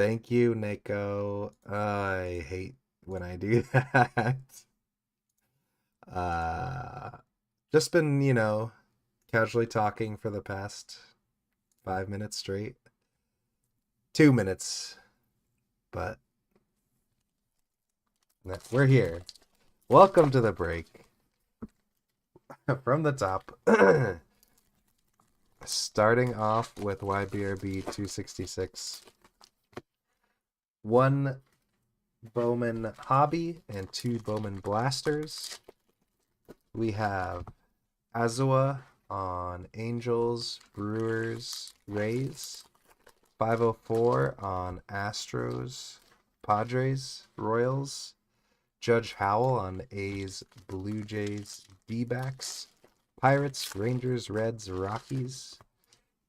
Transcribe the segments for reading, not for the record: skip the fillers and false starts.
Thank you, Nico. I hate when I do that. Uh, just been, casually talking for the past 5 minutes straight. 2 minutes, but we're here. Welcome to the break. From the top. Starting off with YBRB 266. One Bowman Hobby and two Bowman Blasters. We have Azua on Angels, Brewers, Rays. 504 on Astros, Padres, Royals. Judge Howell on A's, Blue Jays, D-backs. Pirates, Rangers, Reds, Rockies.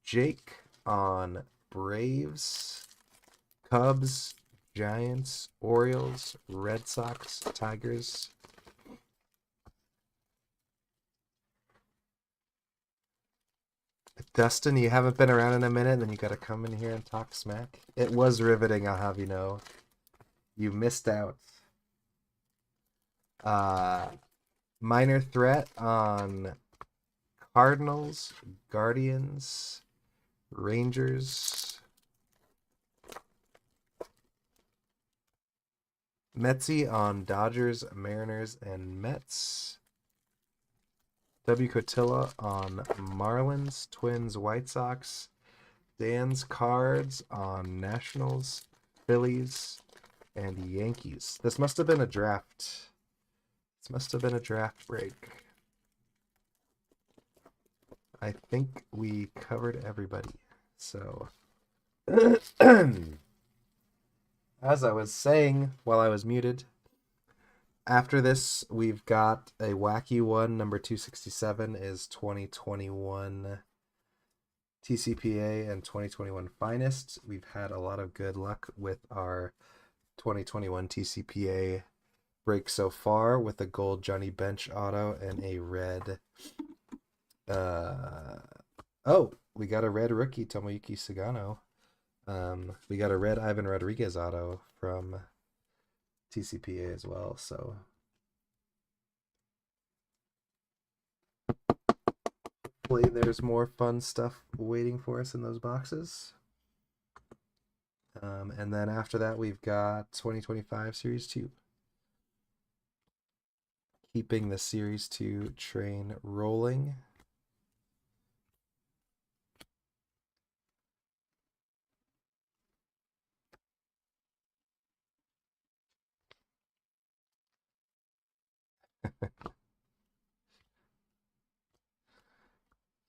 Jake on Braves, Cubs, Giants, Orioles, Red Sox, Tigers. Dustin, you haven't been around in a minute, and then you gotta come in here and talk smack. It was riveting, I'll have you know. You missed out. Minor threat on Cardinals, Guardians, Rangers. Metsy on Dodgers, Mariners, and Mets. QUADZILLA on Marlins, Twins, White Sox. Dan's cards on Nationals, Phillies, and Yankees. This must have been a draft. This must have been a draft break. I think we covered everybody. So, as I was saying while I was muted, after this, we've got a wacky one. Number 267 is 2021 TCPA and 2021 Finest. We've had a lot of good luck with our 2021 TCPA break so far with a gold Johnny Bench auto and a red. We got a red rookie Tomoyuki Sugano. We got a red Ivan Rodriguez auto from TCPA as well. So hopefully there's more fun stuff waiting for us in those boxes. And then after that, we've got 2025 Series 2. Keeping the Series 2 train rolling.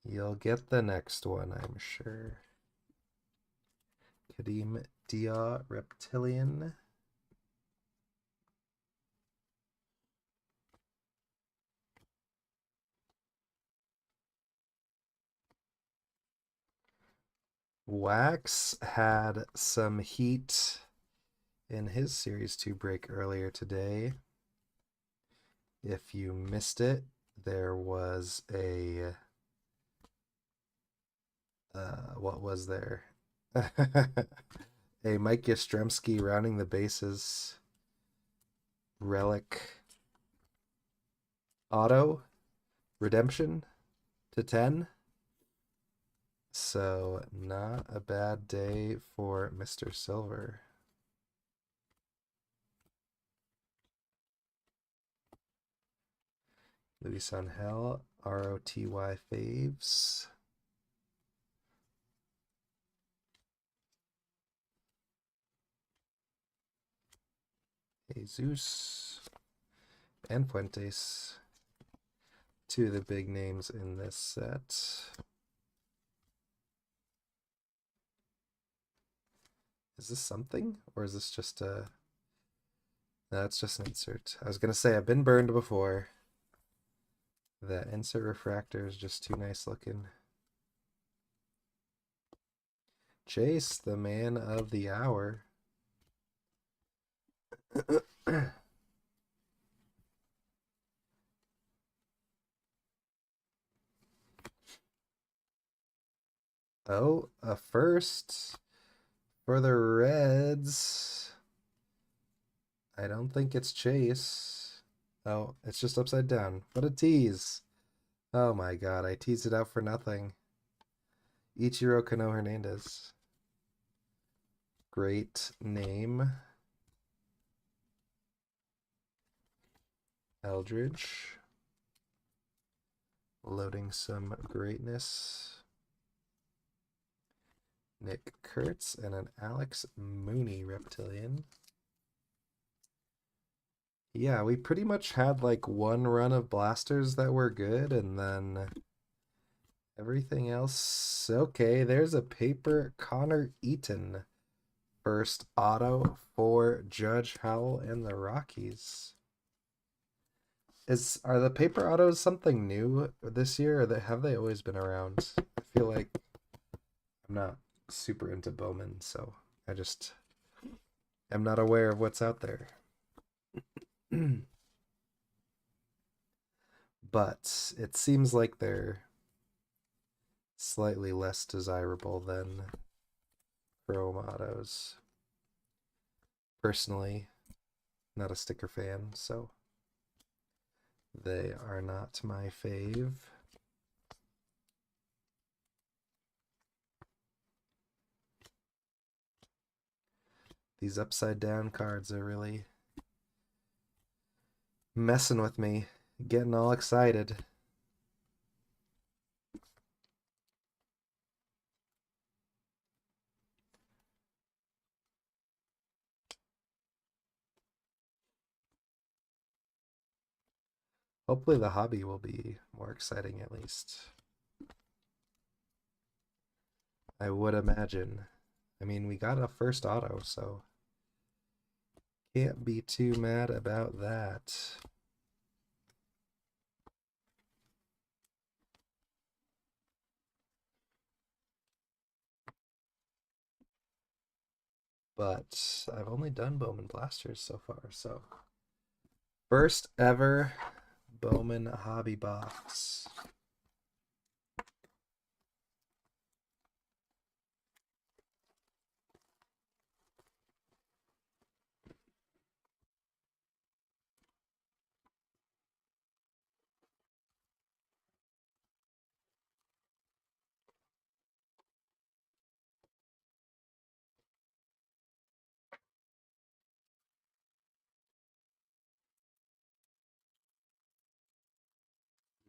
You'll get the next one, I'm sure. Kadeem Dia Reptilian. Wax had some heat in his Series 2 break earlier today. If you missed it, there was a... what was there? A Mike Yastrzemski rounding the bases relic auto redemption to 10. So not a bad day for Mr. Silver. Luis Angel, ROTY Faves. Jesus and Fuentes. Two of the big names in this set. Is this something? Or is this just a... No, it's just an insert. I was going to say, I've been burned before. That insert refractor is just too nice looking. Chase, the man of the hour. Oh, a first For the Reds, I don't think it's Chase. Oh, it's just upside down. What a tease. Oh my god, I teased it out for nothing. Ichiro Kano Hernandez. Great name. Eldridge. Loading some greatness. Nick Kurtz and an Alex Mooney Reptilian. Yeah, we pretty much had like one run of blasters that were good, and then everything else. Okay, there's a paper Connor Eaton. First auto for Judge Howell and the Rockies. Are the paper autos something new this year, or have they always been around? I feel like I'm not super into Bowman, so I just am not aware of what's out there. But it seems like they're slightly less desirable than chrome autos. Personally, not a sticker fan, so they are not my fave. These upside down cards are really messing with me, getting all excited. Hopefully the hobby will be more exciting at least. I would imagine. I mean, we got a first auto, so can't be too mad about that. But I've only done Bowman Blasters so far, so first ever Bowman hobby box.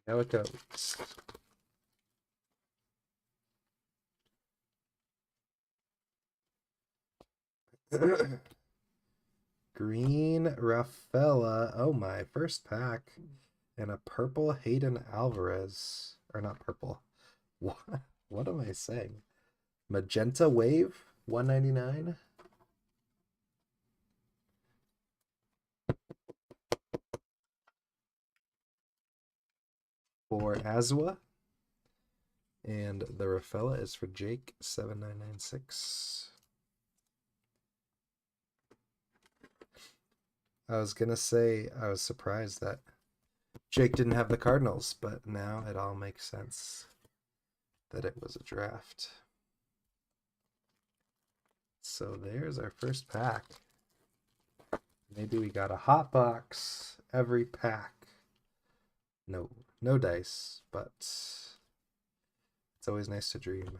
How it goes. Green Rafaela. Oh my, first pack. And a purple Hayden Alvarez. Or not purple. What am I saying? Magenta Wave, 199. For Azwa. And the Rafaela is for Jake, 7996. I was gonna say I was surprised that Jake didn't have the Cardinals, but now it all makes sense that it was a draft. So there's our first pack. Maybe we got a hot box every pack. No dice, but it's always nice to dream.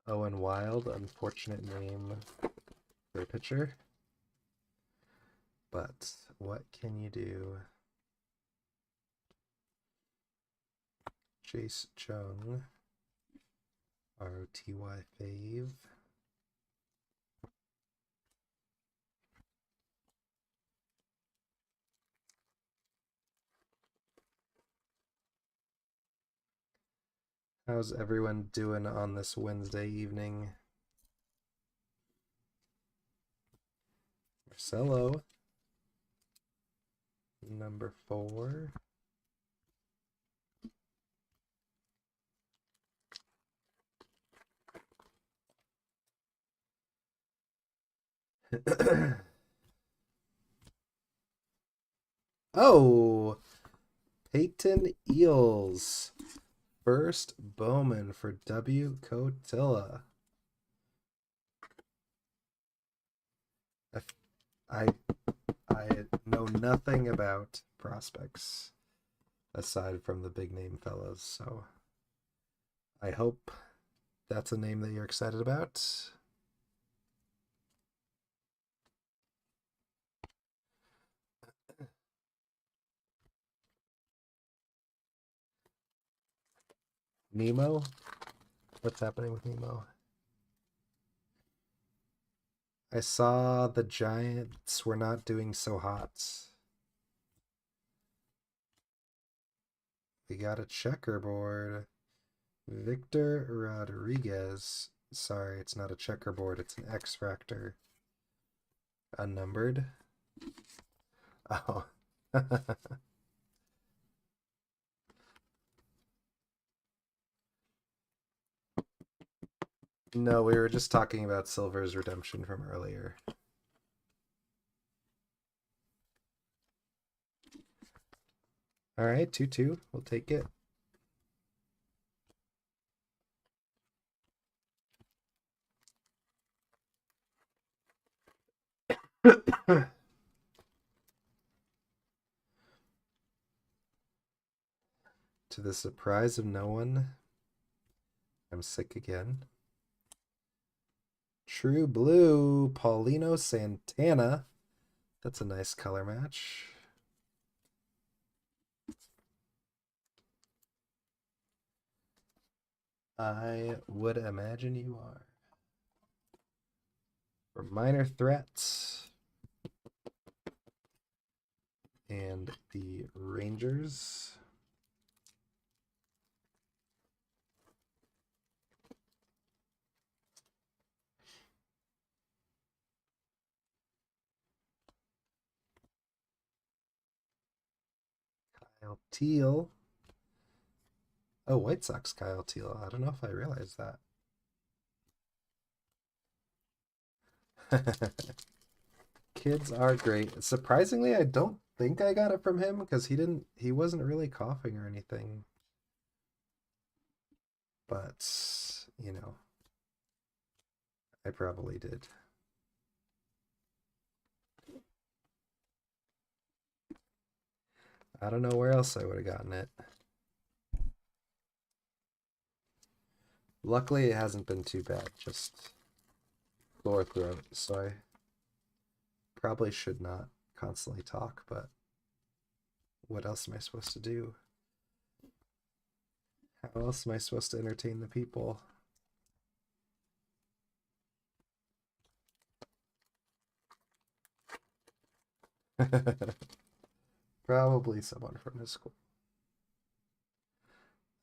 Owen Wild, unfortunate name for a pitcher. But what can you do? Jace Chung, ROTY fave. How's everyone doing on this Wednesday evening? Marcelo, number 4. Oh, Peyton Eels. First Bowman for QUADZILLA. I I know nothing about prospects aside from the big name fellas, so I hope that's a name that you're excited about. Nemo? What's happening with Nemo? I saw the Giants were not doing so hot. We got a checkerboard. Victor Rodriguez. Sorry, it's not a checkerboard, it's an X-Fractor. Unnumbered. Oh. No, we were just talking about Silver's redemption from earlier. All right, 2-2. We'll take it. To the surprise of no one, I'm sick again. True Blue, Paulino Santana. That's a nice color match. I would imagine you are. For Minor Threats. And the Rangers. Kyle Teal. Oh, White Sox Kyle Teal. I don't know if I realized that. Kids are great. Surprisingly, I don't think I got it from him because he wasn't really coughing or anything. But, you know, I probably did. I don't know where else I would have gotten it. Luckily, it hasn't been too bad, just sore throat, so I probably should not constantly talk, but what else am I supposed to do? How else am I supposed to entertain the people? Probably someone from his school.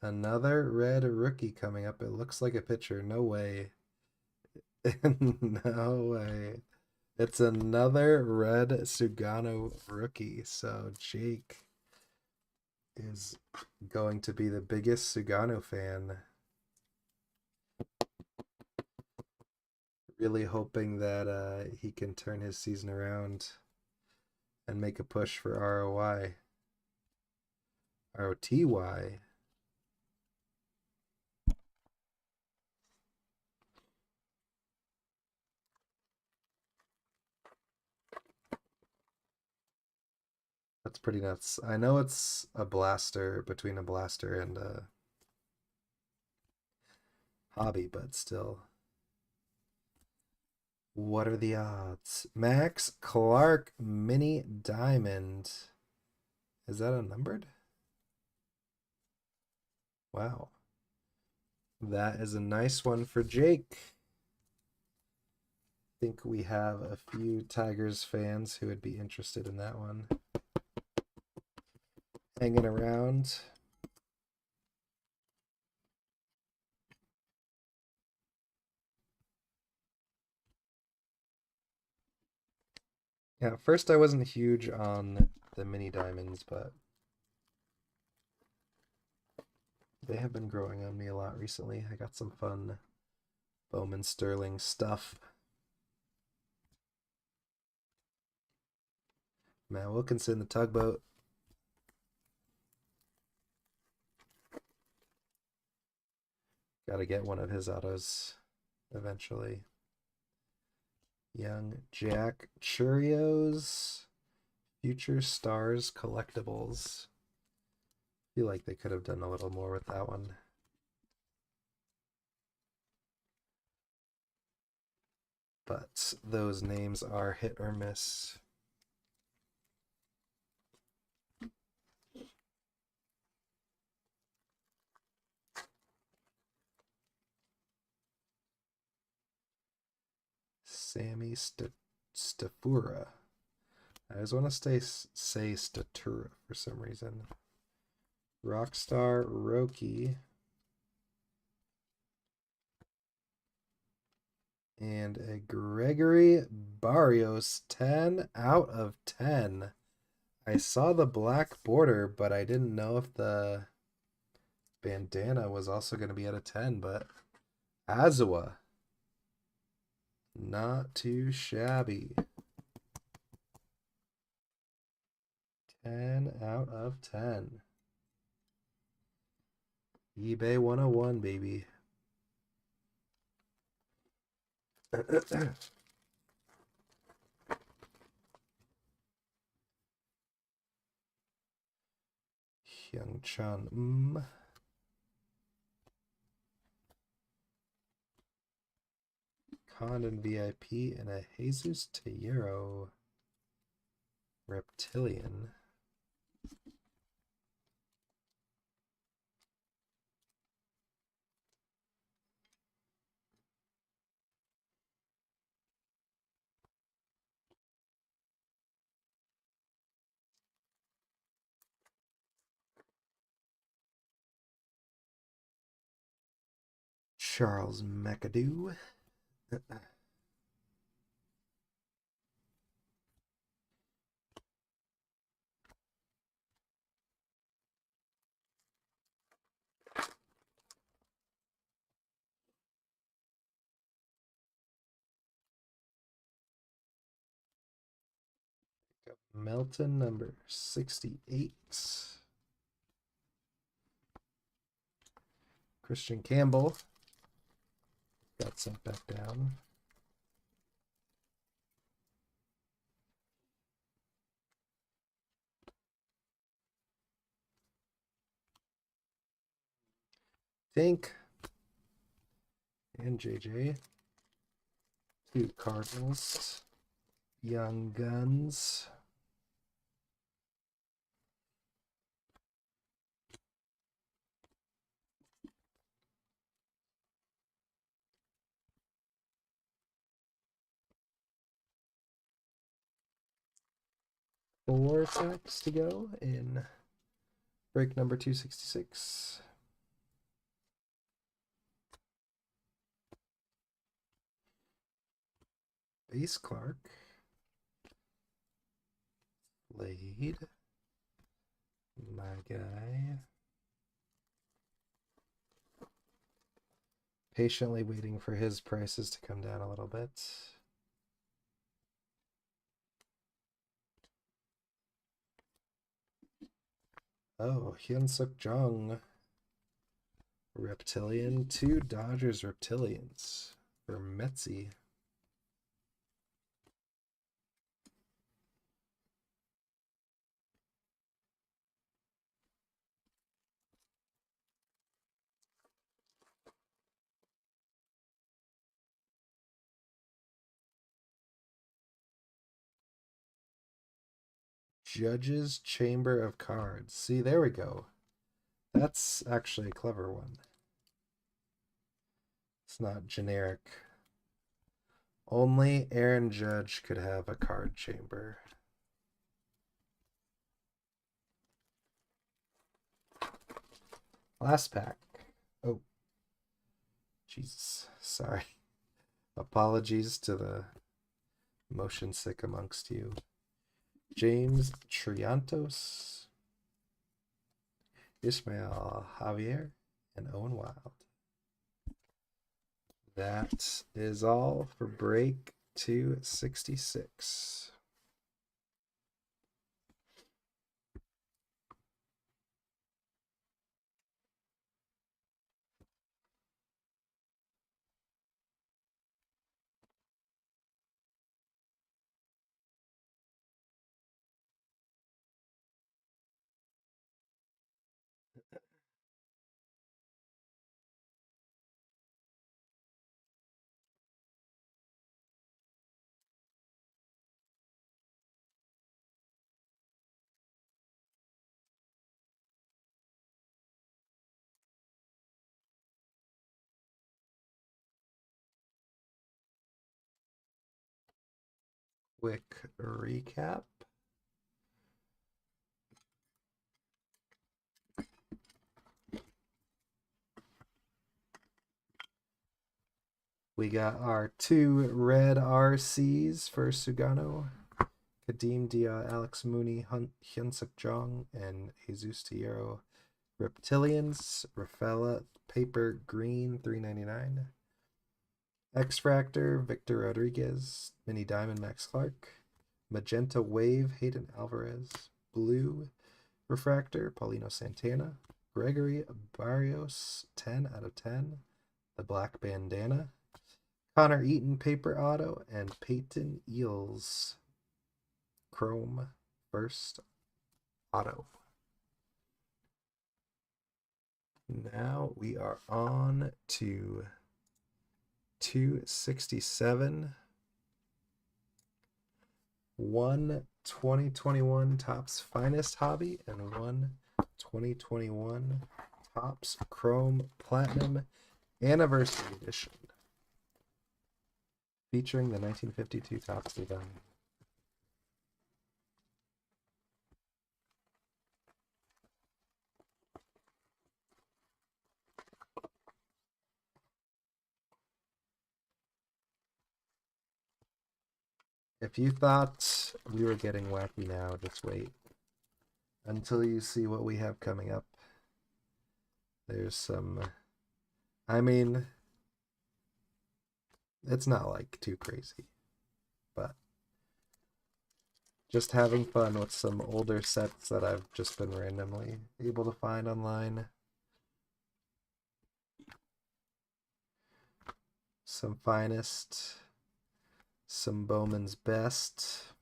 Another red rookie coming up. It looks like a pitcher. No way. No way. It's another red Sugano rookie. So Jake is going to be the biggest Sugano fan. Really hoping that he can turn his season around and make a push for ROY. ROTY. That's pretty nuts. I know it's a blaster between a blaster and a hobby, but still. What are the odds? Max Clark Mini Diamond. Is that unnumbered? Wow. That is a nice one for Jake. I think we have a few Tigers fans who would be interested in that one. Hanging around. Yeah, at first I wasn't huge on the mini diamonds, but they have been growing on me a lot recently. I got some fun Bowman Sterling stuff. Matt Wilkinson, the tugboat. Gotta get one of his autos eventually. Young Jack Cheerios. Future Stars Collectibles. Feel like they could have done a little more with that one. But those names are hit or miss. Sammy Stafura. I always want to say Statura for some reason. Rockstar Roki. And a Gregory Barrios, 10 out of 10. I saw the black border, but I didn't know if the bandana was also going to be at a 10, but Azua. Not too shabby. 10 out of 10. eBay 101, baby. Hyung Chan. Condon VIP and a Jesus Tejero Reptilian. Charles McAdoo. Melton number 68. Christian Campbell got sent back down. Think and JJ. 2 Cardinals. Young Guns. Four packs to go in break number 266. Base Clark. Blade. My guy. Patiently waiting for his prices to come down a little bit. Oh, Hyun-Suk Jung. Reptilian. 2 Dodgers Reptilians for Metzi. Judge's Chamber of Cards. See, there we go. That's actually a clever one. It's not generic. Only Aaron Judge could have a card chamber. Last pack. Oh. Jesus. Sorry. Apologies to the motion sick amongst you. James Triantos, Ismael Javier, and Owen Wild. That is all for break 266. quick recap. We got our 2 red RCs for Sugano, Kadeem Dia, Alex Mooney, Hyunsuk Jong, and Jesus Tierro. Reptilians, Rafaela, Paper Green, $3.99. X-Fractor, Victor Rodriguez, Mini Diamond, Max Clark. Magenta Wave, Hayden Alvarez. Blue Refractor, Paulino Santana. Gregory Barrios, 10 out of 10. The Black Bandana. Connor Eaton, Paper Auto. And Peyton Eels, Chrome, first auto. Now we are on to 267. 1 2021 Topps Finest Hobby and 1 2021 Topps Chrome Platinum Anniversary Edition, featuring the 1952 Topps design. If you thought we were getting wacky now, just wait until you see what we have coming up. There's some, I mean, it's not like too crazy, but just having fun with some older sets that I've just been randomly able to find online. Some Finest, some Bowman's Best.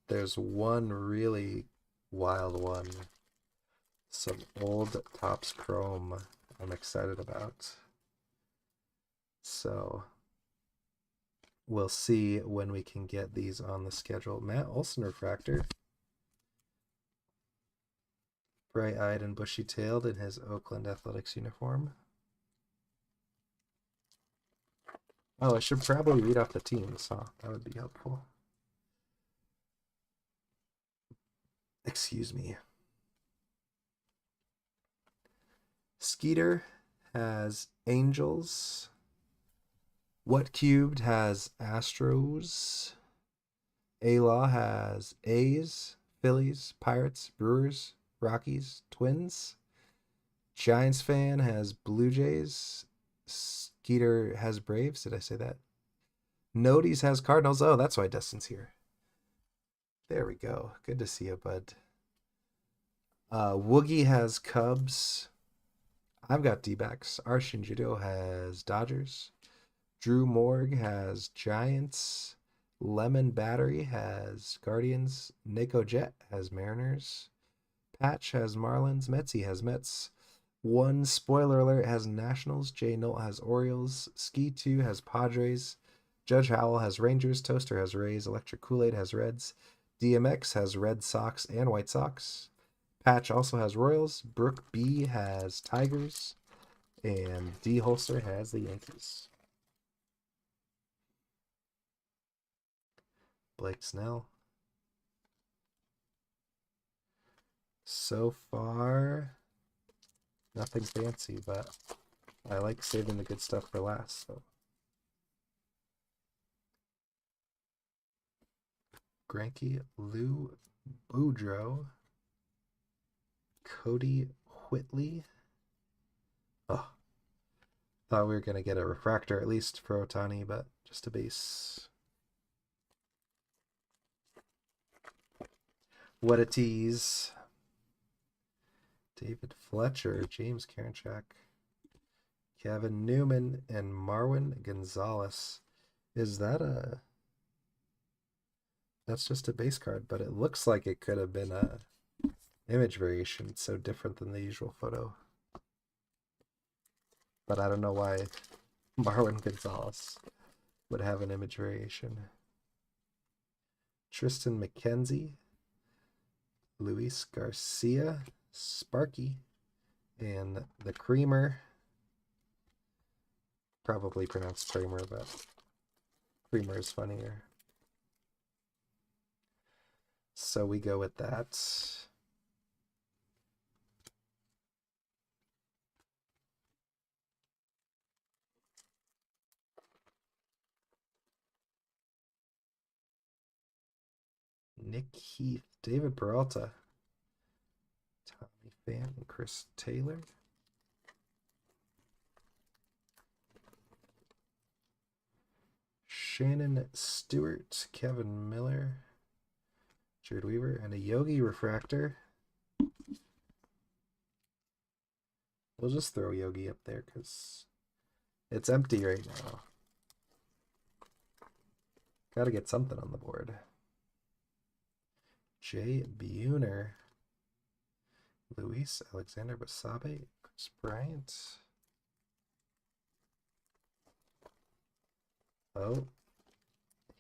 There's one really wild one. Some old Topps Chrome I'm excited about. So we'll see when we can get these on the schedule. Matt Olson Refractor. Bright-eyed and bushy-tailed in his Oakland Athletics uniform. Oh, I should probably read off the teams, huh? That would be helpful. Excuse me. Skeeter has Angels. What Cubed has Astros. A-Law has A's, Phillies, Pirates, Brewers, Rockies, Twins. Giants fan has Blue Jays. Skeeter has Braves. Did I say that? Noties has Cardinals. Oh, that's why Dustin's here. There we go. Good to see you, bud. Woogie has Cubs. I've got D-backs. Arshin Judo has Dodgers. Drew Morg has Giants. Lemon Battery has Guardians. Nico Jet has Mariners. Patch has Marlins. Metsy has Mets. One spoiler alert has Nationals. Jay Nolt has Orioles. Ski 2 has Padres. Judge Howell has Rangers. Toaster has Rays. Electric Kool-Aid has Reds. DMX has Red Sox and White Sox. Patch also has Royals. Brooke B has Tigers. And D Holster has the Yankees. Blake Snell. So far, nothing fancy, but I like saving the good stuff for last. So. Greinke, Lou Boudreaux, Cody Whitley. Oh, thought we were going to get a refractor at least for Ohtani, but just a base. What a tease. David Fletcher, James Karinchak, Kevin Newman, and Marwin Gonzalez. Is that a... That's just a base card, but it looks like it could have been a image variation. It's so different than the usual photo. But I don't know why Marwin Gonzalez would have an image variation. Tristan McKenzie, Luis Garcia, Sparky, and the Creamer. Probably pronounced Kramer, but Creamer is funnier. So we go with that. Nick Heath, David Peralta, Tommy Pham, Chris Taylor. Shannon Stewart, Kevin Miller, Jared Weaver, and a Yogi refractor. We'll just throw Yogi up there because it's empty right now. Gotta get something on the board. Jay Buhner, Luis Alexander Basabe, Chris Bryant. Oh,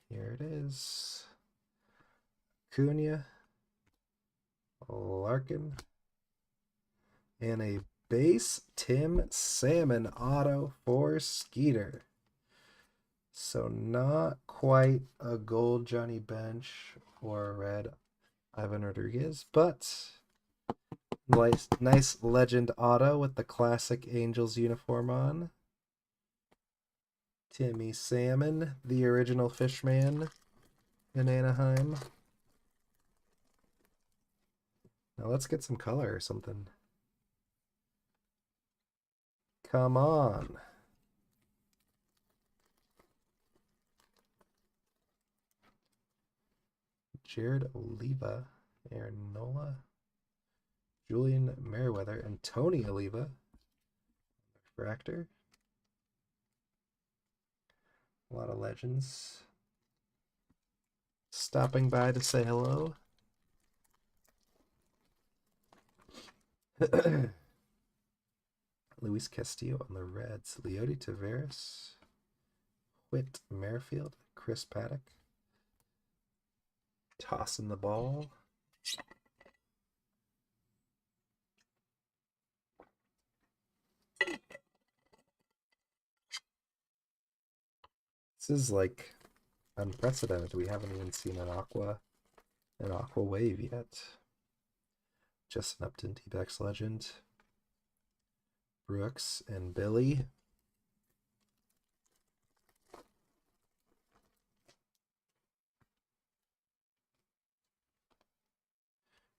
here it is. Cunha, Larkin, and a base Tim Salmon auto for Skeeter. So not quite a gold Johnny Bench or a red Ivan Rodriguez, but nice legend auto with the classic Angels uniform on. Timmy Salmon, the original Fishman in Anaheim. Now let's get some color or something. Come on. Jared Oliva, Aaron Nola, Julian Merriweather, and Tony Oliva. Refractor. A lot of legends stopping by to say hello. Luis Castillo on the Reds. Leody Taveras, Whit Merrifield, Chris Paddock. Tossing the ball. This is like unprecedented. We haven't even seen an aqua wave yet. Justin Upton, D-backs legend. Brooks and Billy.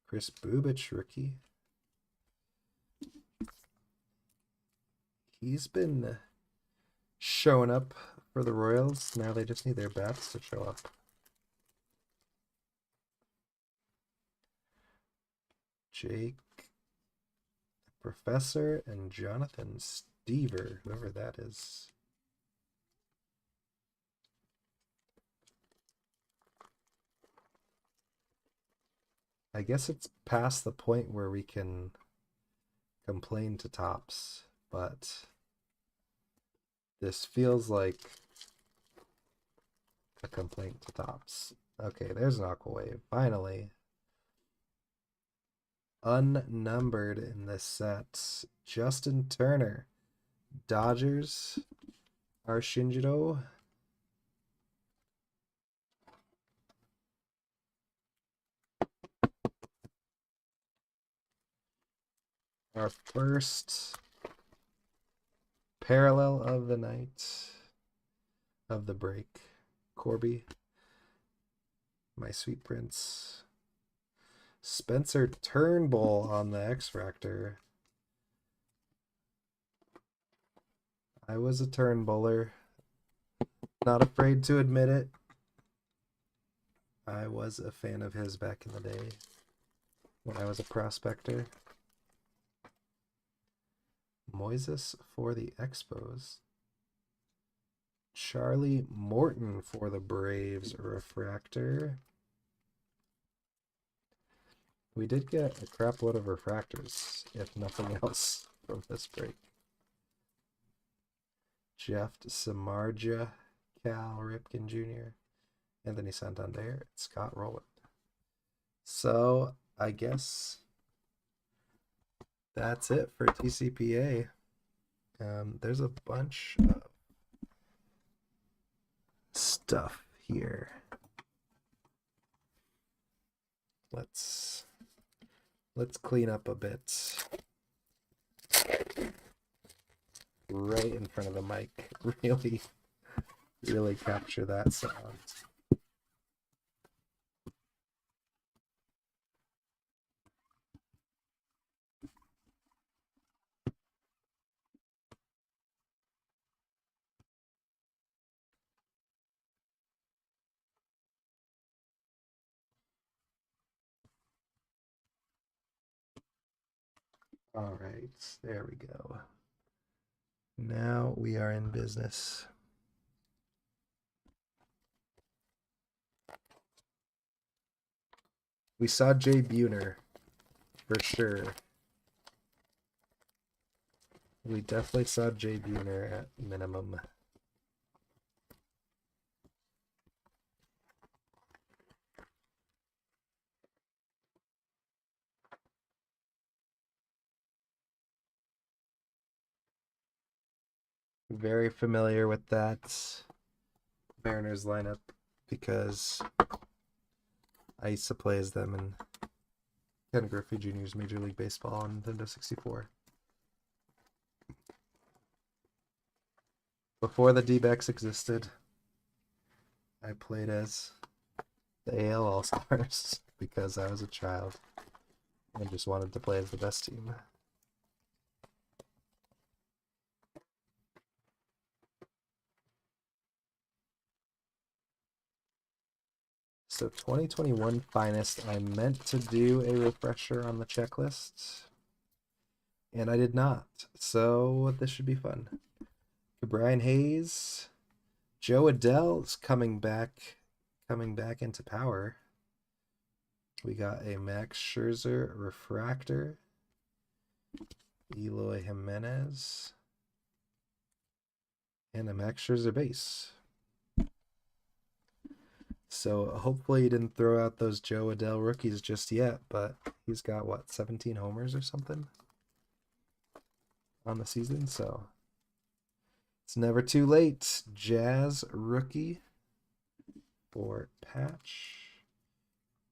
Chris Bubich, rookie. He's been showing up for the Royals. Now they just need their bats to show up. Jake, Professor, and Jonathan Stever, whoever that is. I guess it's past the point where we can complain to Topps, but this feels like a complaint to Topps. Okay, there's an Aqua Wave, finally. Unnumbered in this set. Justin Turner, Dodgers, our Shinjiro. Our first parallel of the night of the break. Corby, My Sweet Prince. Spencer Turnbull on the X-Fractor. I was a Turnbuller. Not afraid to admit it. I was a fan of his back in the day when I was a prospector. Moises for the Expos. Charlie Morton for the Braves refractor. We did get a crap load of refractors, if nothing else, from this break. Jeff Samardzija, Cal Ripken Jr., Anthony Santander, and Scott Rowland. So I guess that's it for TCPA. There's a bunch of stuff here. Let's clean up a bit. Right in front of the mic. Really capture that sound. All right, there we go. Now we are in business. We saw Jay Buhner, for sure. We definitely saw Jay Buhner at minimum. Very familiar with that Mariners lineup because I used to play as them in Ken Griffey Jr.'s Major League Baseball on Nintendo 64. Before the D-backs existed, I played as the AL All-Stars because I was a child and just wanted to play as the best team. So 2021 Finest, I meant to do a refresher on the checklist, and I did not. So this should be fun. Brian Hayes, Joe Adell is coming back into power. We got a Max Scherzer refractor, Eloy Jimenez, and a Max Scherzer base. So hopefully he didn't throw out those Joe Adell rookies just yet, but he's got, what, 17 homers or something on the season, so it's never too late. Jazz rookie for Patch.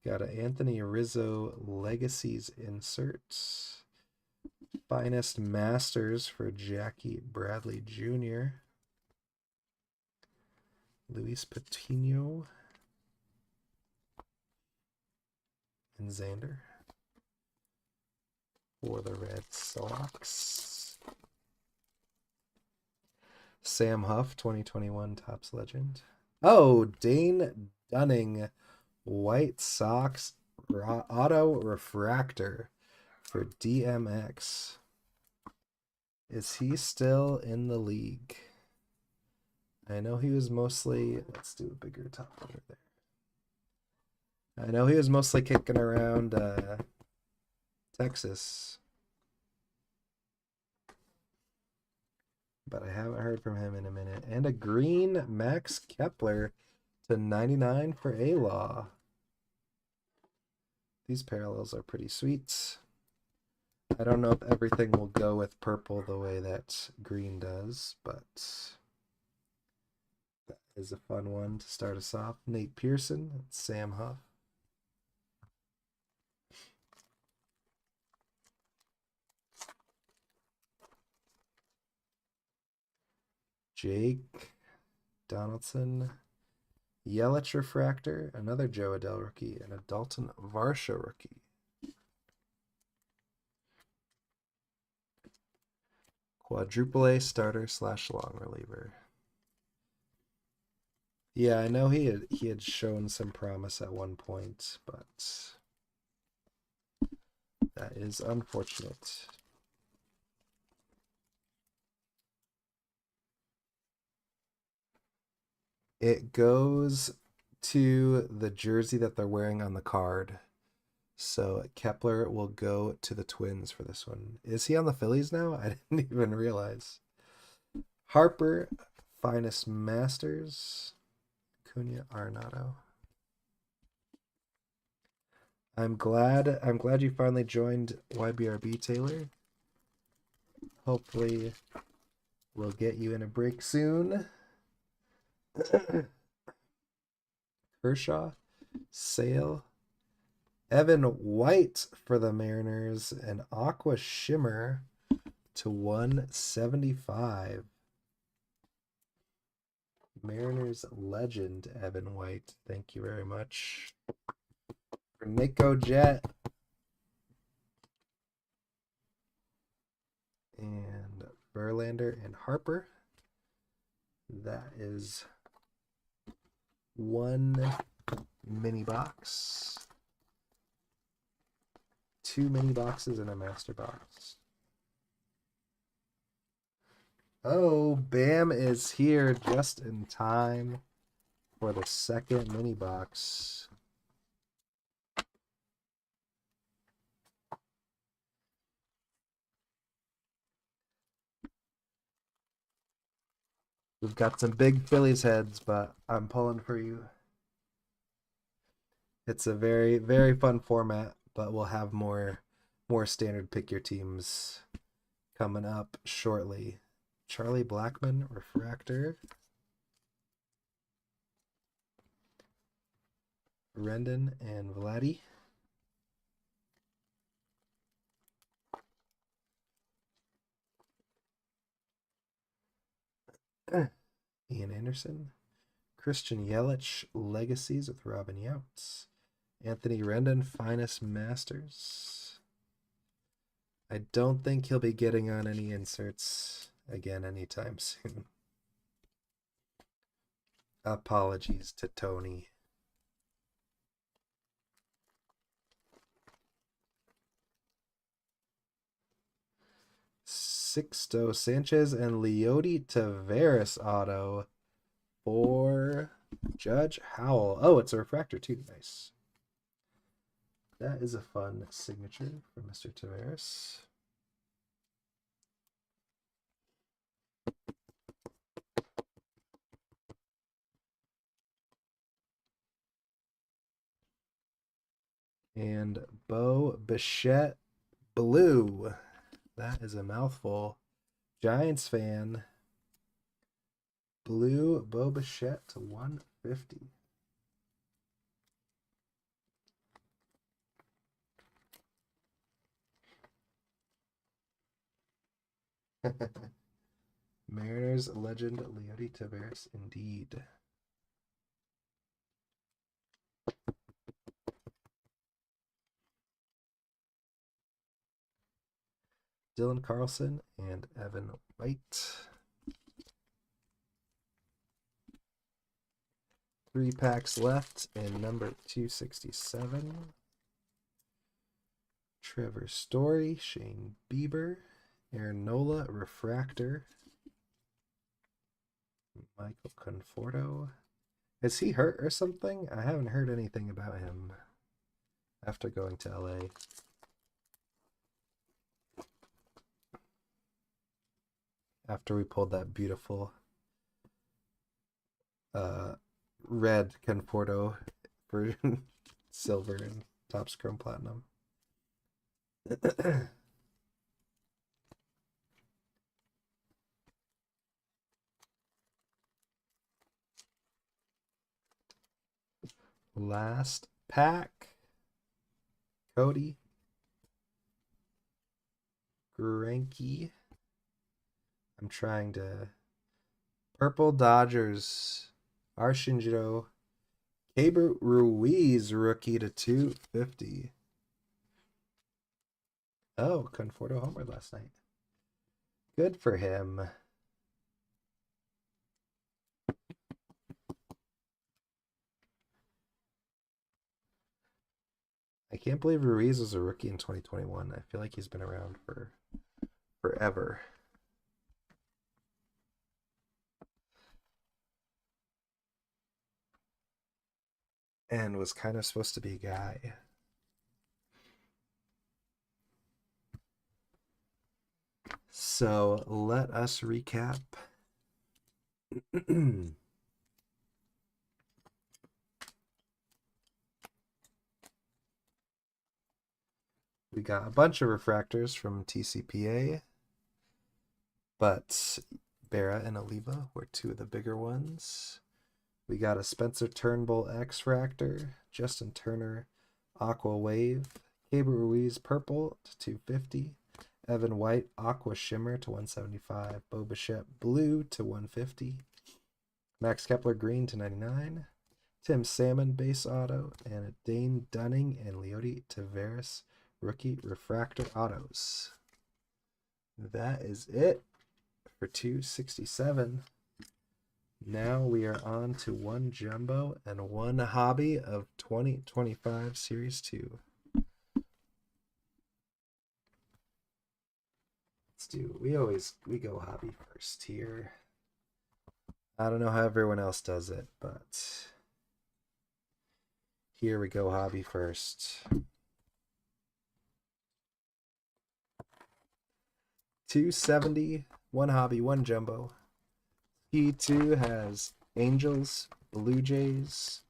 Got an Anthony Rizzo Legacies insert. Finest Masters for Jackie Bradley Jr. Luis Patino. And Xander for the Red Sox. Sam Huff, 2021 Topps Legend. Oh, Dane Dunning, White Sox Auto Refractor for DMX. Is he still in the league? I know he was mostly... Let's do a bigger top over there. I know he was mostly kicking around Texas, but I haven't heard from him in a minute. And a green Max Kepler to 99 for A-Law. These parallels are pretty sweet. I don't know if everything will go with purple the way that green does, but that is a fun one to start us off. Nate Pearson, Sam Huff. Jake Donaldson, Yelich refractor, another Joe Adell rookie, and a Dalton Varsho rookie. Quadruple A starter / long reliever. Yeah, I know he had shown some promise at one point, but that is unfortunate. It goes to the jersey that they're wearing on the card. So Kepler will go to the Twins for this one. Is he on the Phillies now? I didn't even realize. Harper, Finest Masters, Cunha Arenado. I'm glad you finally joined YBRB, Taylor. Hopefully we'll get you in a break soon. Kershaw, Sale, Evan White for the Mariners, and Aqua Shimmer to 175. Mariners legend, Evan White. Thank you very much. For Nico Jet. And Verlander and Harper. That is one mini box. 2 mini boxes and a master box. Oh, Bam is here just in time for the second mini box. We've got some big Phillies heads, but I'm pulling for you. It's a very, very fun format, but we'll have more standard pick your teams coming up shortly. Charlie Blackmon, Refractor. Rendon and Vladdy. Ian Anderson. Christian Yelich, Legacies with Robin Youts. Anthony Rendon, Finest Masters. I don't think he'll be getting on any inserts again anytime soon. Apologies to Tony. Sixto Sanchez and Leody Taveras auto for Judge Howell. Oh, it's a refractor too. Nice. That is a fun signature for Mr. Taveras. And Bo Bichette Blue. That is a mouthful. Giants fan. Blue Bo Bichette to 150. Mariners legend Leody Taveras, indeed. Dylan Carlson and Evan White. 3 packs left in number 267. Trevor Story, Shane Bieber, Aaron Nola, Refractor, Michael Conforto. Is he hurt or something? I haven't heard anything about him after going to LA. After we pulled that beautiful red Conforto for silver and Topps Chrome Platinum. Last pack. Cody. Greinke. I'm trying to... Purple Dodgers. Arshinjiro. Caber Ruiz, rookie to 250. Oh, Conforto homered last night. Good for him. I can't believe Ruiz was a rookie in 2021. I feel like he's been around for forever. And was kind of supposed to be a guy. So let us recap. We got a bunch of refractors from TCPA, but Berra and Oliva were 2 of the bigger ones. We got a Spencer Turnbull X-Fractor, Justin Turner Aqua Wave, Caber Ruiz Purple to 250, Evan White Aqua Shimmer to 175, Bo Bichette Blue to 150, Max Kepler Green to 99, Tim Salmon Base Auto, and a Dane Dunning and Leody Tavares Rookie Refractor Autos. That is it for 267. Now we are on to one jumbo and one hobby of 2025 Series 2. Let's do, we go hobby first here. I don't know how everyone else does it, but here we go hobby first. 270, one hobby, one jumbo. P2 has Angels, Blue Jays,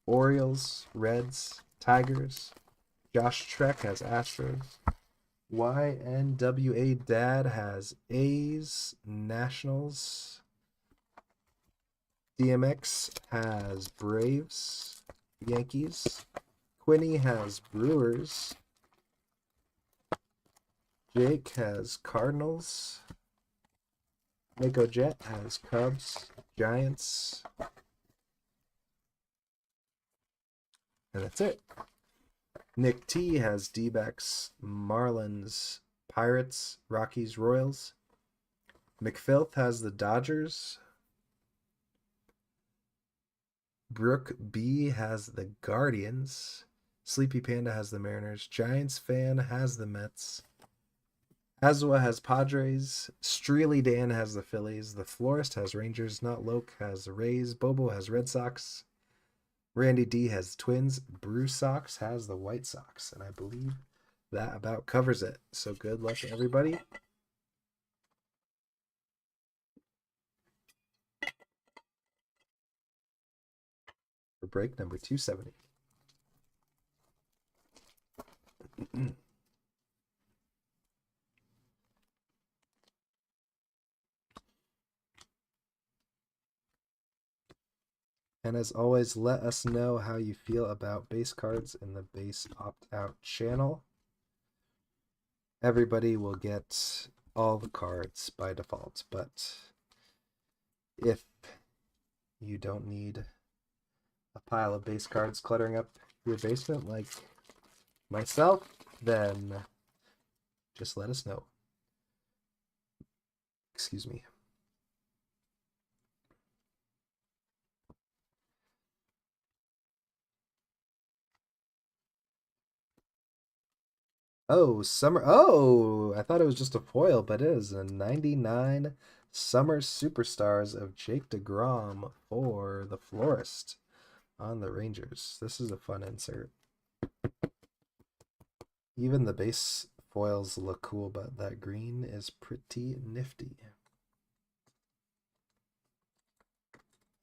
Orioles, Reds, Tigers. Josh Trek has Astros. YNWA Dad has A's, Nationals. DMX has Braves, Yankees. Quinny has Brewers. Jake has Cardinals. Mako Jet has Cubs, Giants. And that's it. Nick T has D-backs, Marlins, Pirates, Rockies, Royals. McFilth has the Dodgers. Brooke B has the Guardians. Sleepy Panda has the Mariners. Giants fan has the Mets. Azwa has Padres. Streely Dan has the Phillies. The Florist has Rangers. Not Loke has the Rays. Bobo has Red Sox. Randy D has Twins. Bruce Sox has the White Sox. And I believe that about covers it. So good luck to everybody. For break number 270. And as always, let us know how you feel about base cards in the base opt-out channel. Everybody will get all the cards by default, but if you don't need a pile of base cards cluttering up your basement like myself, then just let us know. Excuse me. Oh, summer. Oh, I thought it was just a foil, but it is a 99 Summer Superstars of Jake DeGrom for the Florist on the Rangers. This is a fun insert. Even the base foils look cool, but that green is pretty nifty.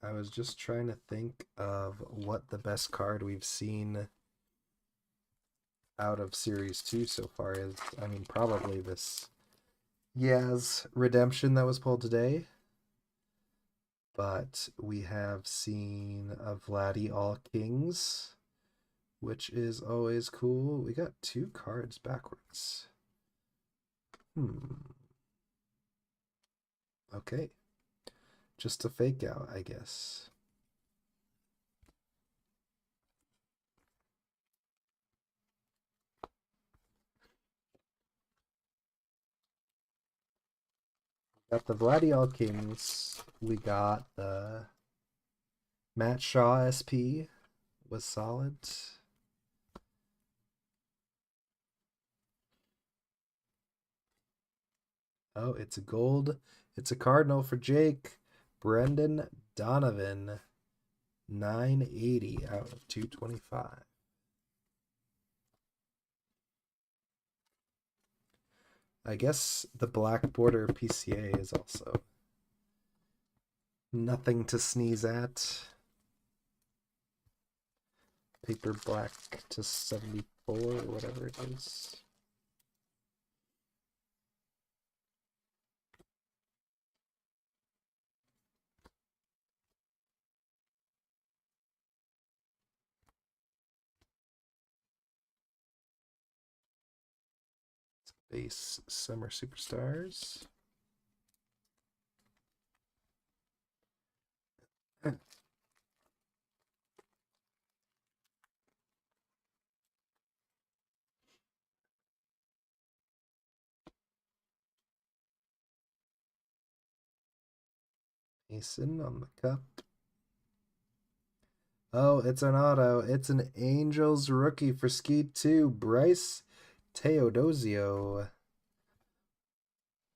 I was just trying to think of what the best card we've seen out of Series 2 so far is. I mean, probably this Yaz Redemption that was pulled today. But we have seen a Vladdy All Kings, which is always cool. We got two cards backwards. Okay. Just a fake out, I guess. Got the Vladdy All Kings. We got the Matt Shaw SP was solid. Oh, it's a gold. It's a Cardinal for Jake. Brendan Donovan. 980 out of 225. I guess the black border PCA is also nothing to sneeze at. Paper black to 74 or whatever it is. Base Summer Superstars. Mason on the cup. Oh, it's an auto. It's an Angels rookie for Ski 2, Bryce Teodosio.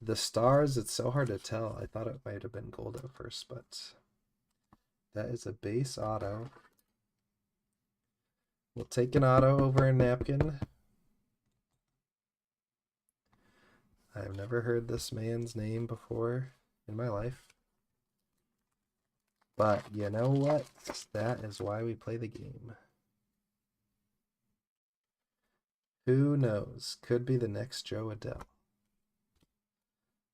The stars, it's so hard to tell. I thought it might have been gold at first, but that is a base auto. We'll take an auto over a napkin. I've never heard this man's name before in my life. But you know what? That is why we play the game. Who knows? Could be the next Joe Adell.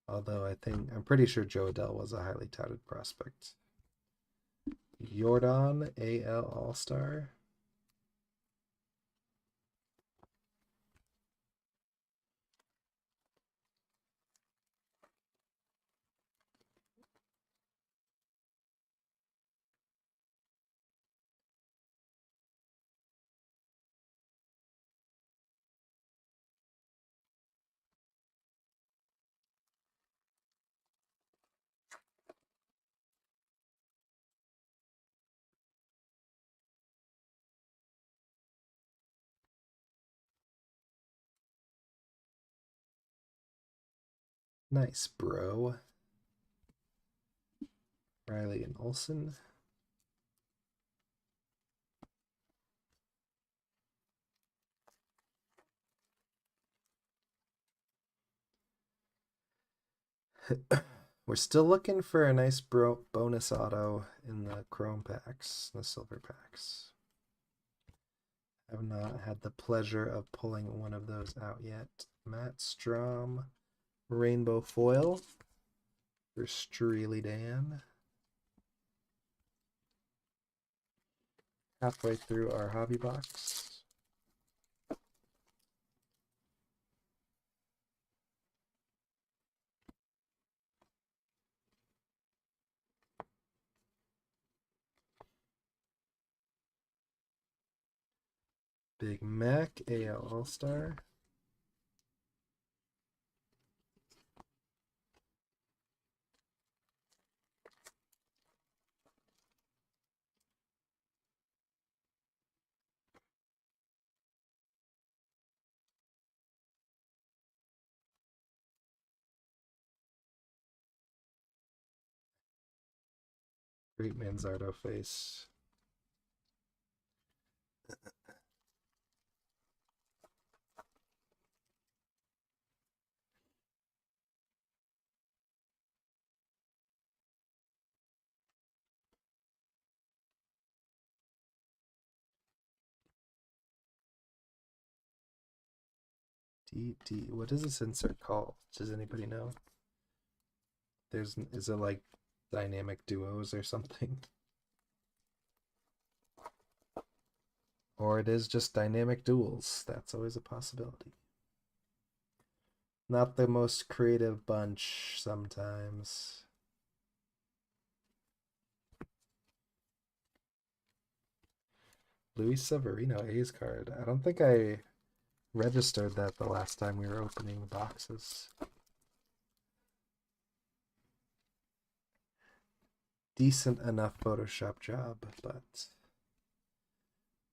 Although I'm pretty sure Joe Adell was a highly touted prospect. Jordan AL All-Star. Nice, bro. Riley and Olsen. We're still looking for a nice bonus auto in the chrome packs, the silver packs. I've not had the pleasure of pulling one of those out yet. Matt Strom, rainbow foil for Streely Dan. Halfway through our hobby box. Big Mac, AL All-Star. Great Manzardo face. What is this insert called? Does anybody know? Is it like dynamic duos or something? Or it is just dynamic duels. That's always a possibility. Not the most creative bunch sometimes. Luis Severino A's card. I don't think I registered that the last time we were opening the boxes. Decent enough Photoshop job, but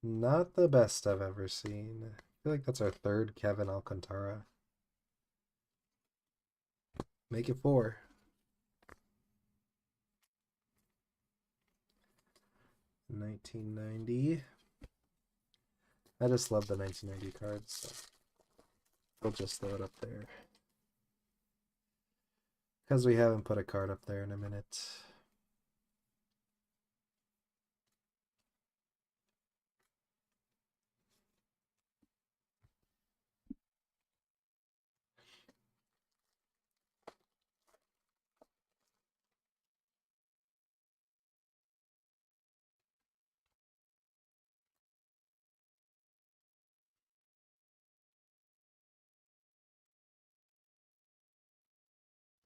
not the best I've ever seen. I feel like that's our third Kevin Alcantara. Make it 4. $19.90. I just love the 1990 cards, so we'll just throw it up there. Because we haven't put a card up there in a minute.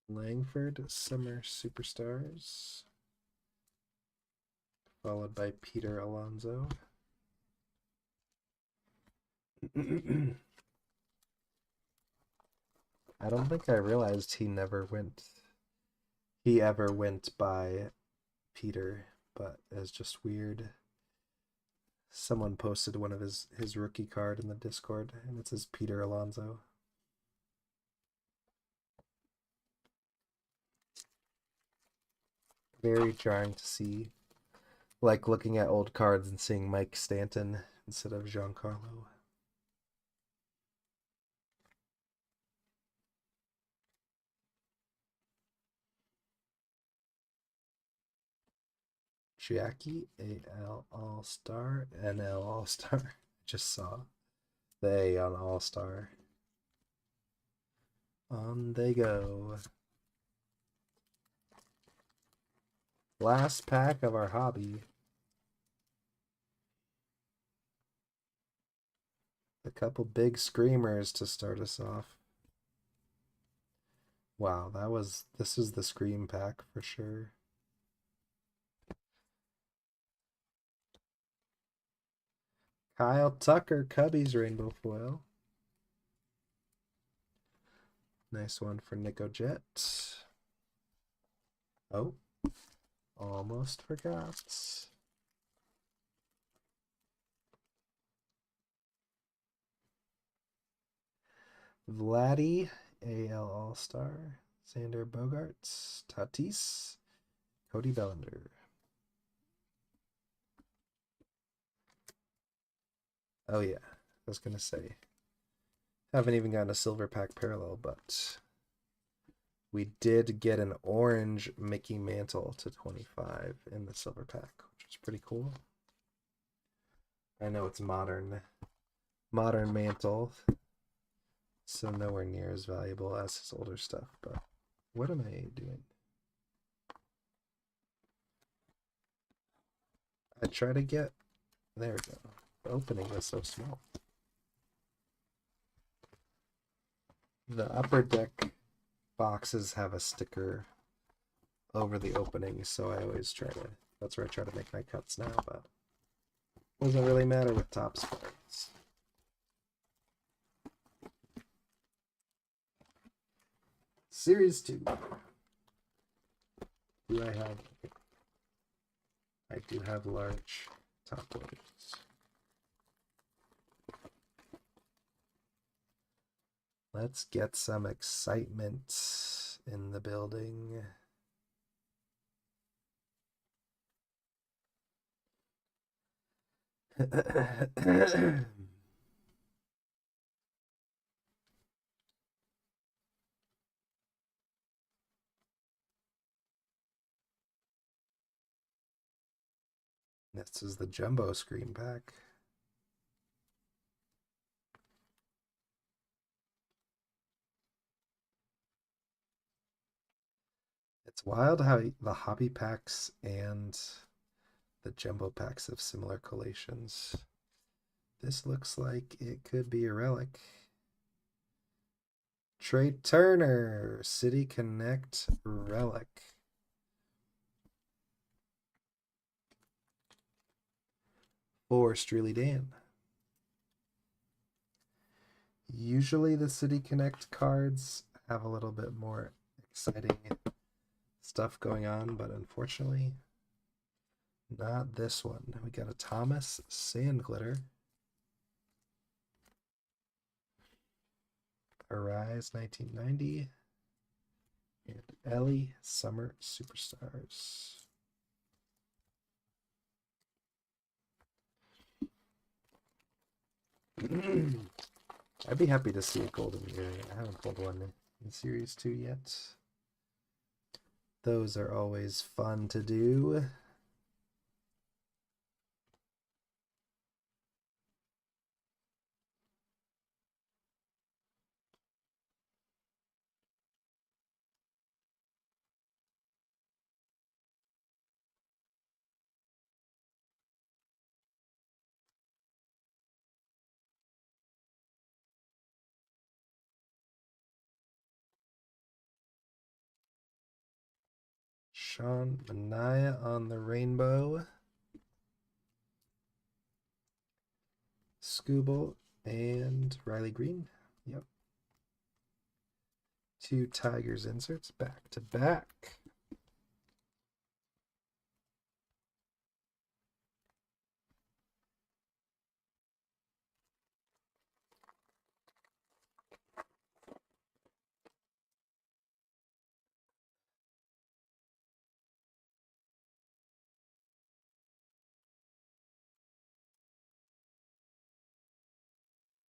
Langford Summer Superstars, followed by Peter Alonso. I don't think I realized he ever went by Peter, but it's just weird. Someone posted one of his rookie card in the Discord, and it says Peter Alonso. Very jarring to see, like looking at old cards and seeing Mike Stanton instead of Giancarlo. Jackie, AL All-Star, NL All-Star. Just saw the A on All-Star. On they go. Last pack of our hobby. A couple big screamers to start us off. Wow, this is the scream pack for sure. Kyle Tucker, Cubbies Rainbow Foil. Nice one for Nico Jet. Oh, almost forgot. Vladdy, AL All-Star. Xander Bogaerts, Tatis, Cody Bellinger. Oh yeah, I was gonna say. Haven't even gotten a silver pack parallel, but we did get an orange Mickey Mantle to 25 in the silver pack, which is pretty cool. I know it's modern Mantle, so nowhere near as valuable as his older stuff, but what am I doing? I try to get, there we go. The opening was so small. The upper deck boxes have a sticker over the opening, so I always that's where I try to make my cuts now, but it doesn't really matter with Topps cards. Series 2. Do I have? I do have large top loaders. Let's get some excitement in the building. This is the jumbo screen pack. It's wild how the hobby packs and the jumbo packs have similar collations. This looks like it could be a relic. Trey Turner, City Connect relic. For Streely Dan. Usually the City Connect cards have a little bit more exciting stuff going on, but unfortunately, not this one. We got a Thomas Sandglitter. Arise 1990. And Ellie Summer Superstars. I'd be happy to see a golden earring. I haven't pulled one in Series 2 yet. Those are always fun to do. Sean Manaea on the rainbow. Scooble and Riley Green. Yep. 2 Tigers inserts back to back.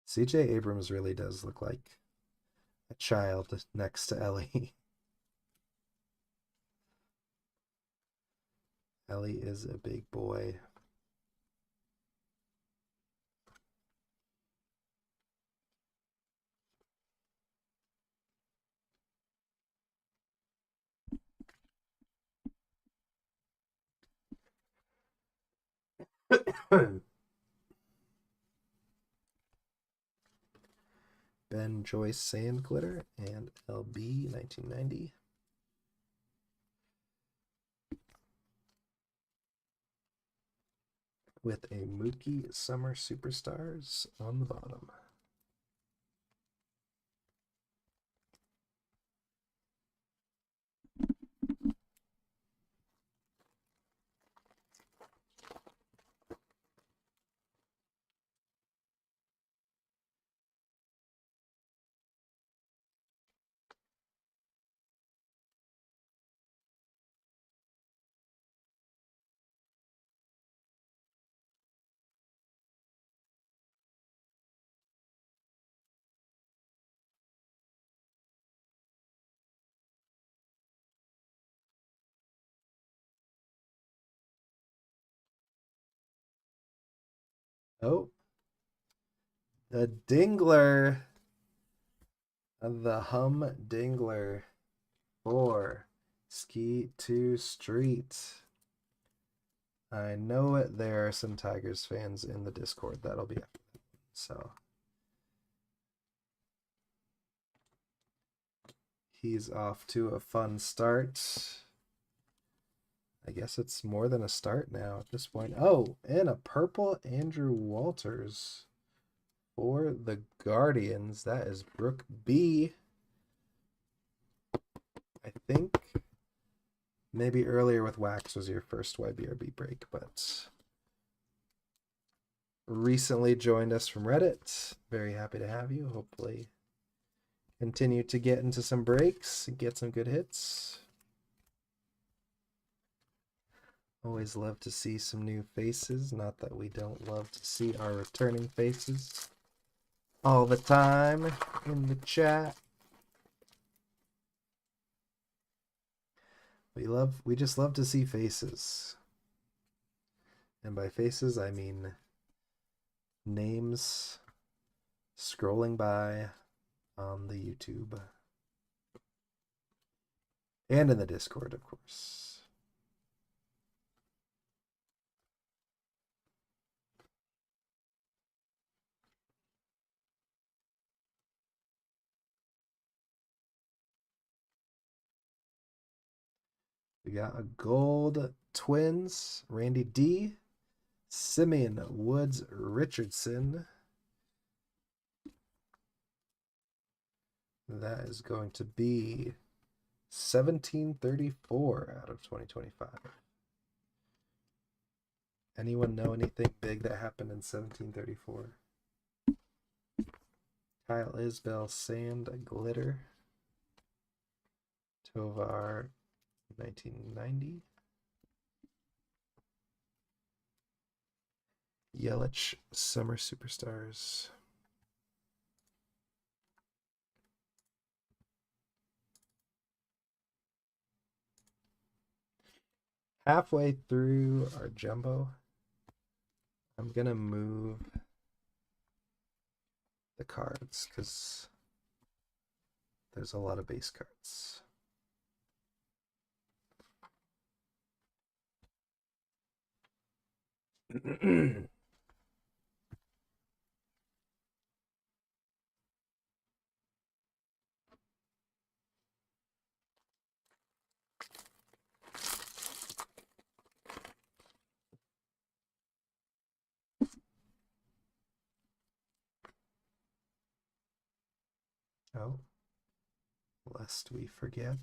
CJ Abrams really does look like a child next to Ellie. Ellie is a big boy. Ben Joyce Sand Glitter and LB 1990. With a Mookie Summer Superstars on the bottom. Oh, the Dingler. The Hum Dingler for Ski to Street. I know it. There are some Tigers fans in the Discord. That'll be after that. So he's off to a fun start. I guess it's more than a start now at this point. Oh, and a purple Andrew Walters for the Guardians. That is Brooke B. I think maybe earlier with Wax was your first YBRB break, but recently joined us from Reddit. Very happy to have you. Hopefully continue to get into some breaks and get some good hits. Always love to see some new faces. Not that we don't love to see our returning faces all the time in the chat. We just love to see faces. And by faces, I mean names scrolling by on the YouTube. And in the Discord, of course. We got a gold Twins, Randy D, Simeon Woods Richardson. That is going to be 1734 out of 2025. Anyone know anything big that happened in 1734? Kyle Isbell Sand Glitter. Tovar 1990. Yelich Summer Superstars. Halfway through our jumbo, I'm gonna move the cards because there's a lot of base cards. Oh, lest we forget.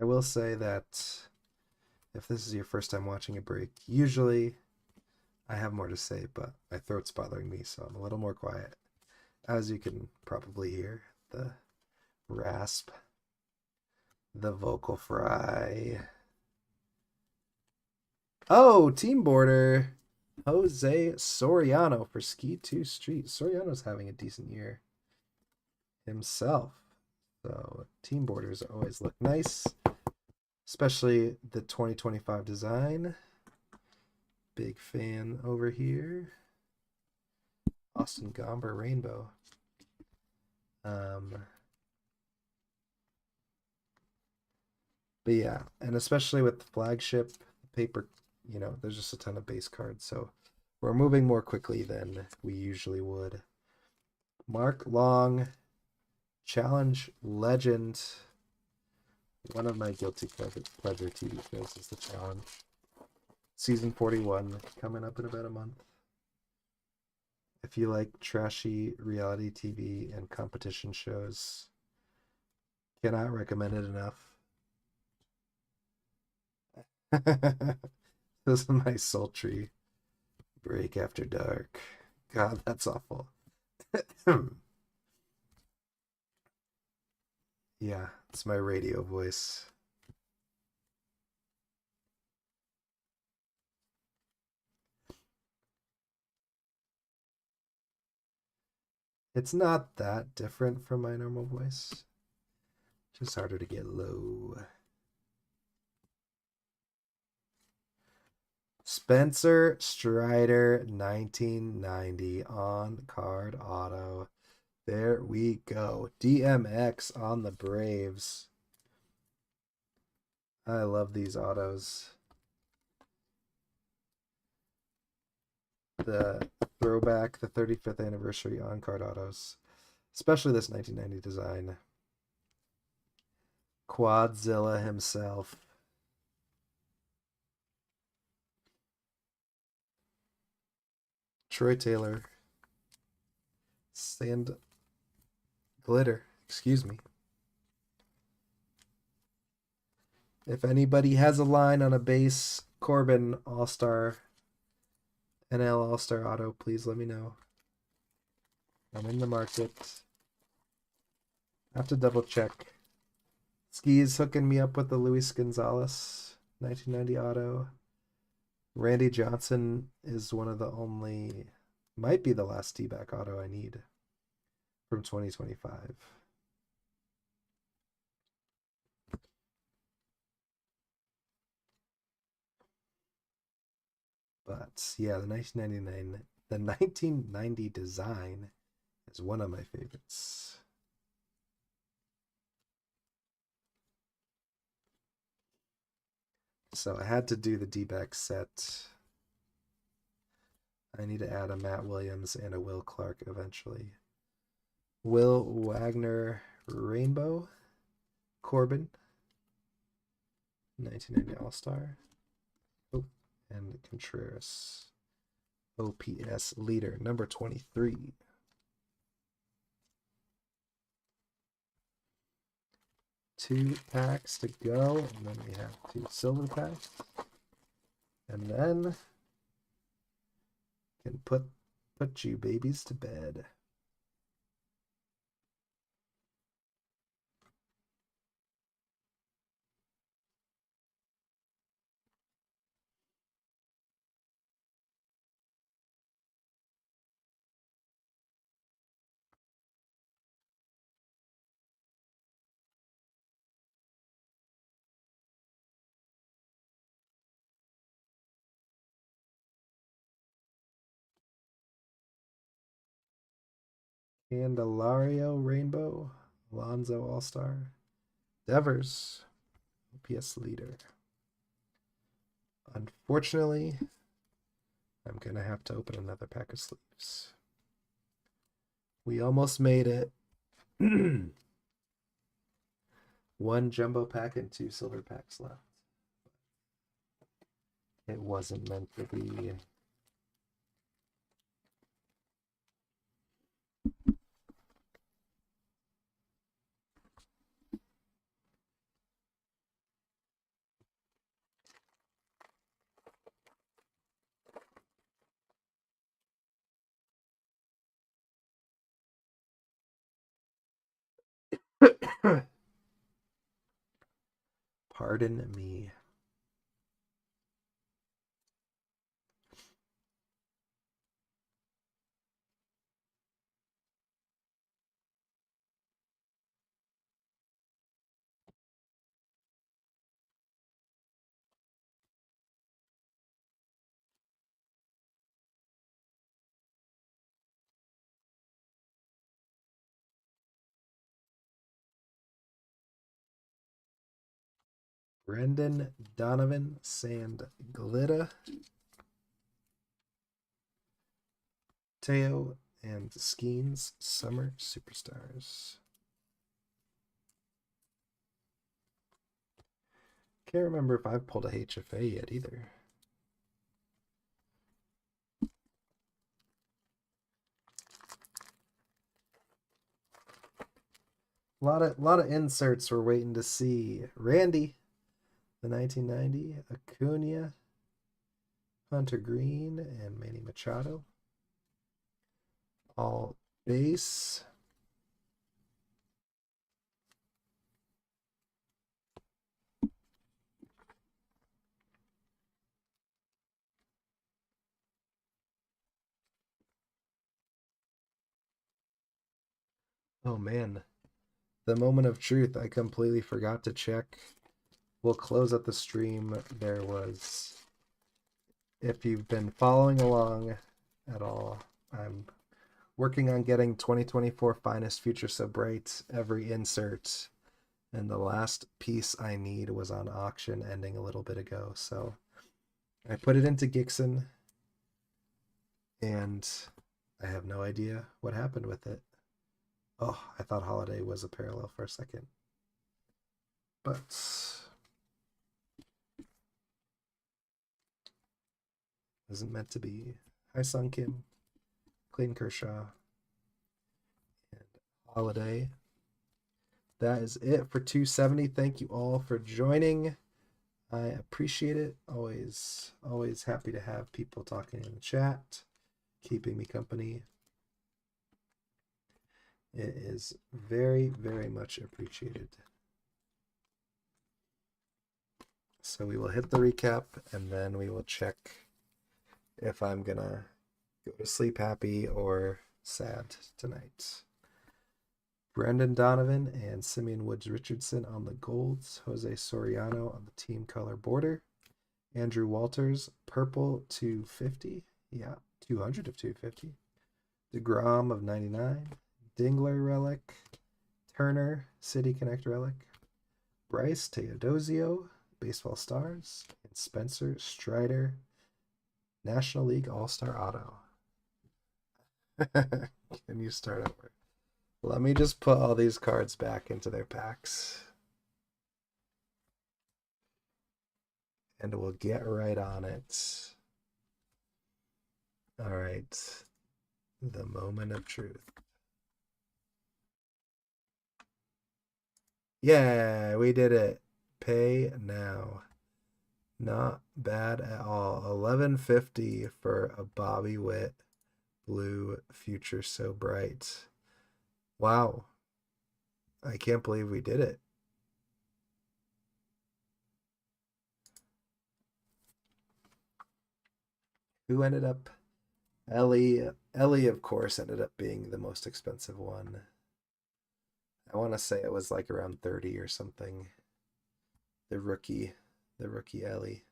I will say that if this is your first time watching a break, usually I have more to say, but my throat's bothering me, so I'm a little more quiet. As you can probably hear, the rasp, the vocal fry. Oh, team border. Jose Soriano for Ski 2 Street. Soriano's having a decent year himself. So team borders always look nice, especially the 2025 design. Big fan over here. Austin Gomber Rainbow. But yeah, and especially with the flagship paper, you know, there's just a ton of base cards, so we're moving more quickly than we usually would. Mark Long, Challenge Legend. One of my guilty pleasure TV shows is The Challenge. Season 41 coming up in about a month. If you like trashy reality TV and competition shows, cannot recommend it enough. This is my sultry break after dark. God, that's awful. Yeah, it's my radio voice. It's not that different from my normal voice. Just harder to get low. Spencer Strider 1990 on card auto. There we go. DMX on the Braves. I love these autos. The throwback, the 35th anniversary on card autos, especially this 1990 design. QUADZILLA himself. Troy Taylor. Sand glitter, excuse me. If anybody has a line on a base Corbin All-Star, NL All-Star auto, please let me know. I'm in the market. I have to double check. Ski's hooking me up with the Luis Gonzalez 1990 auto. Randy Johnson is one of the only, might be the last D-back auto I need from 2025. But yeah, the 1990 design is one of my favorites. So I had to do the D-back set. I need to add a Matt Williams and a Will Clark eventually. Will Wagner Rainbow Corbin 1990 All-Star. Oh, and Contreras OPS leader number 23. Two packs to go, and then we have two silver packs, and then can put you babies to bed. Candelario Rainbow, Alonzo All-Star, Devers, OPS leader. Unfortunately, I'm going to have to open another pack of sleeves. We almost made it. One jumbo pack and 2 silver packs left. It wasn't meant to be. Pardon me. Brendan Donovan Sandglitta, Teo, and Skeens Summer Superstars. Can't remember if I've pulled a HFA yet either. A lot of inserts we're waiting to see. Randy, the 1990, Acuna, Hunter Green, and Manny Machado. All base. Oh man, the moment of truth. I completely forgot to check. We'll close out the stream. There was, if you've been following along at all, I'm working on getting 2024 Finest Future So Bright every insert. And the last piece I need was on auction ending a little bit ago. So I put it into Gixxon and I have no idea what happened with it. Oh, I thought Holiday was a parallel for a second. But isn't meant to be. Hi, Sung Kim, Clayton Kershaw, and Holiday. That is it for 270. Thank you all for joining. I appreciate it. Always happy to have people talking in the chat, keeping me company. It is very, very much appreciated. So we will hit the recap and then we will check if I'm gonna go to sleep happy or sad tonight. Brendan Donovan and Simeon Woods Richardson on the golds. Jose Soriano on the team color border. Andrew Walters, purple 250. Yeah, 200 of 250. DeGrom of 99. Dingler relic. Turner, City Connect relic. Bryce Teodosio, Baseball Stars. And Spencer Strider, National League All-Star Auto. Can you start over? Let me just put all these cards back into their packs. And we'll get right on it. All right. The moment of truth. Yeah, we did it. Pay now. Not bad at all. 1150 for a Bobby Witt blue Future So Bright. Wow. I can't believe we did it. Who ended up? Ellie, of course, ended up being the most expensive one. I want to say it was like around 30 or something. The rookie Ellie.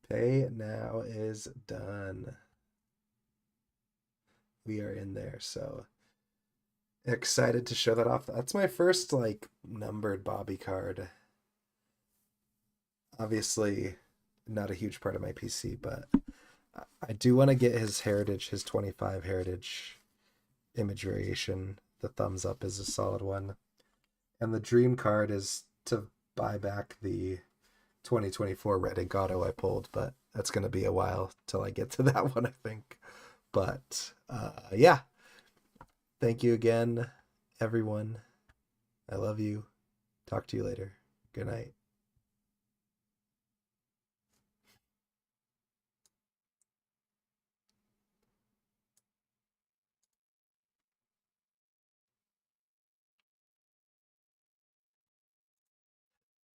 Pay now is done. We are in there, so excited to show that off. That's my first like numbered Bobby card. Obviously not a huge part of my PC, but I do want to get his heritage, his 25 heritage image variation. The thumbs up is a solid one. And the dream card is to buy back the 2024 Red Ink Auto I pulled, but that's going to be a while till I get to that one, I think. But yeah, thank you again, everyone. I love you. Talk to you later. Good night.